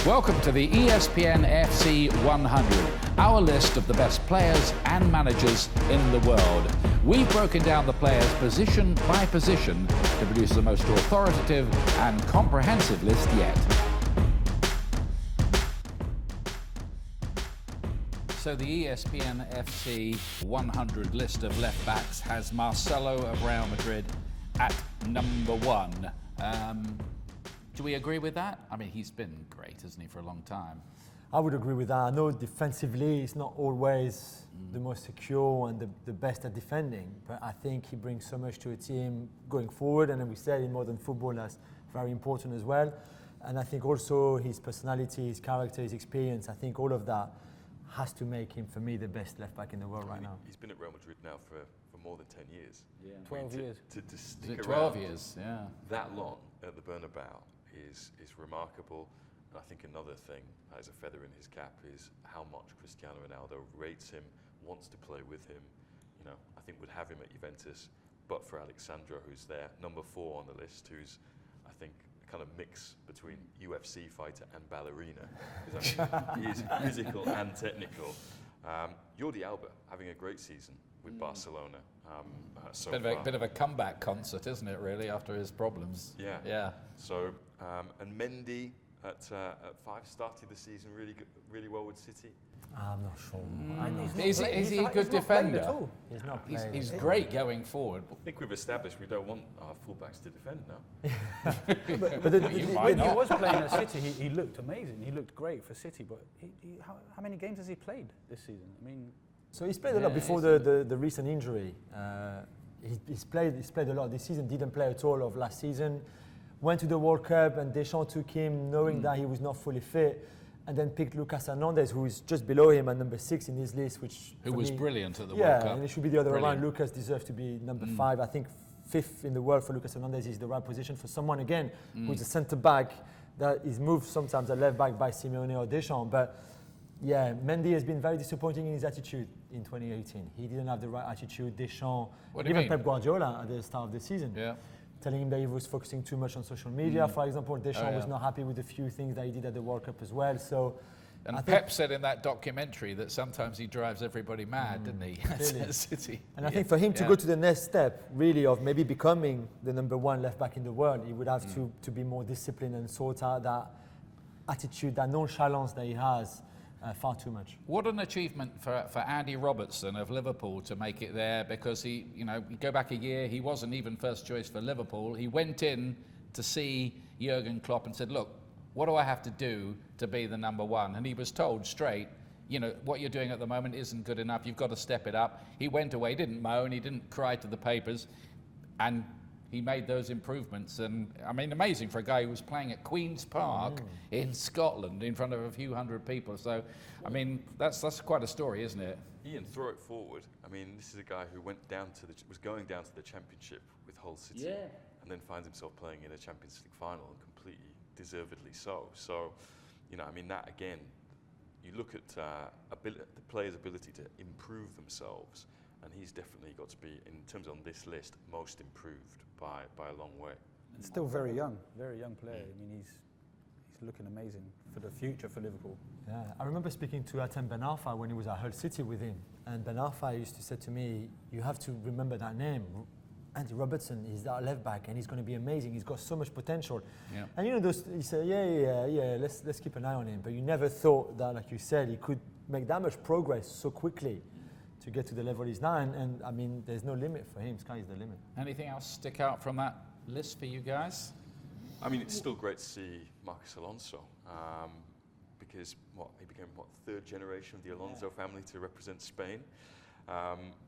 Welcome to the ESPN FC 100, our list of the best players and managers in the world. We've broken down the players position by position to produce the most authoritative and comprehensive list yet. So the ESPN FC 100 list of left-backs has Marcelo of Real Madrid at number 1. Do we agree with that? I mean, he's been great, hasn't he, for a long time? I would agree with that. I know defensively he's not always the most secure and the best at defending, but I think he brings so much to a team going forward, and then we said in modern football that's very important as well. And I think also his personality, his character, his experience, I think all of that has to make him, for me, the best left-back in the world right now. He's been at Real Madrid now for more than 10 years. Yeah. 12 years. To stick 12 years, yeah. That long at the Bernabeu is remarkable. And I think another thing that is a feather in his cap is how much Cristiano Ronaldo rates him, wants to play with him. You know, I think would have him at Juventus, but for Alexandra, who's there, number 4 on the list, who's, I think, kind of mix between UFC fighter and ballerina. Because I mean, he is physical and technical. Jordi Alba having a great season with Barcelona. So bit of a comeback concert, isn't it, really, after his problems? Yeah. Yeah. So, and Mendy at 5 started the season really well with City. I'm not sure. Is he a good defender? He's not playing. He's great going forward. I think we've established we don't want our fullbacks to defend now. When he was playing at City, he looked amazing. He looked great for City, but how many games has he played this season? I mean, so he's played a lot before the recent injury. He's played a lot this season, didn't play at all of last season. Went to the World Cup and Deschamps took him knowing that he was not fully fit, and then picked Lucas Fernandez, who is just below him at number 6 in his list, who was brilliant at the World Cup. Yeah, and it should be the other way around. Lucas deserves to be number 5. I think 5th in the world for Lucas Fernandez is the right position for someone, again, who's a centre-back that is moved sometimes at left-back by Simeone or Deschamps. But yeah, Mendy has been very disappointing in his attitude in 2018. He didn't have the right attitude. Deschamps, even Pep Guardiola at the start of the season, telling him that he was focusing too much on social media. For example, Deschamps was not happy with a few things that he did at the World Cup as well. So, and Pep said in that documentary that sometimes he drives everybody mad, didn't he? At City. And I think for him to go to the next step, really, of maybe becoming the number 1 left back in the world, he would have to be more disciplined and sort out that attitude, that nonchalance that he has. Far too much. What an achievement for Andy Robertson of Liverpool to make it there, because he, you go back a year, he wasn't even first choice for Liverpool. He went in to see Jurgen Klopp and said, look, what do I have to do to be the number 1? And he was told straight, what you're doing at the moment isn't good enough. You've got to step it up. He went away, didn't moan, he didn't cry to the papers, and he made those improvements. And I mean, amazing for a guy who was playing at Queen's Park in Scotland in front of a few hundred people. So, I mean, that's quite a story, isn't it? Ian, throw it forward. I mean, this is a guy who was going down to the Championship with Hull City, and then finds himself playing in a Champions League final, and completely deservedly so. So, I mean, that again, you look at the player's ability to improve themselves, and he's definitely got to be, in terms on this list, most improved by a long way. And still very young player. I mean, he's looking amazing for the future for Liverpool. Yeah, I remember speaking to Atem Ben Arfa when he was at Hull City with him, and Ben Arfa used to say to me, you have to remember that name. Andy Robertson is that left back, and he's going to be amazing. He's got so much potential. Yeah. And you say, let's keep an eye on him. But you never thought that, like you said, he could make that much progress so quickly to get to the level he's now. And I mean, there's no limit for him. Sky is the limit. Anything else stick out from that list for you guys? I mean, it's still great to see Marcos Alonso, because he became 3rd generation of the Alonso family to represent Spain.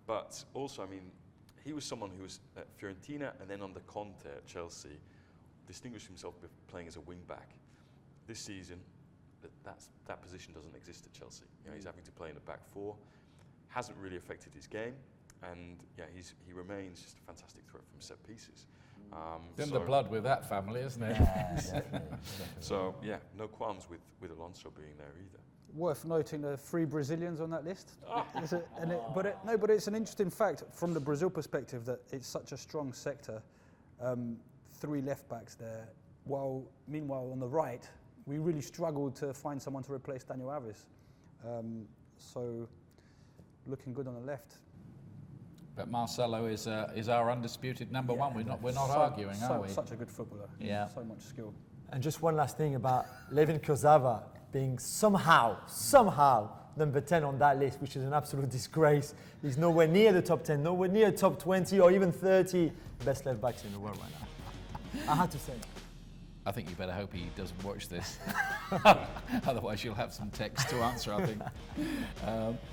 But also, I mean, he was someone who was at Fiorentina and then under Conte at Chelsea, distinguished himself by playing as a wing-back. This season, that position doesn't exist at Chelsea. He's having to play in a back 4. Hasn't really affected his game, and he remains just a fantastic threat from set pieces. In the blood with that family, isn't it? Yeah, definitely. So no qualms with Alonso being there either. Worth noting the 3 Brazilians on that list. But it's an interesting fact from the Brazil perspective that it's such a strong sector. 3 left backs there. While meanwhile on the right, we really struggled to find someone to replace Daniel Alves. So looking good on the left. But Marcelo is our undisputed number one. We're not arguing, are we? Such a good footballer. Yeah. So much skill. And just one last thing about Levin Kurzawa being somehow number 10 on that list, which is an absolute disgrace. He's nowhere near the top 10, nowhere near top 20 or even 30 best left backs in the world right now. I had to say. I think you better hope he doesn't watch this. Otherwise you'll have some text to answer, I think.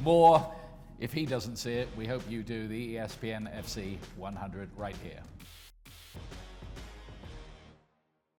More, if he doesn't see it, we hope you do, the ESPN FC 100 right here.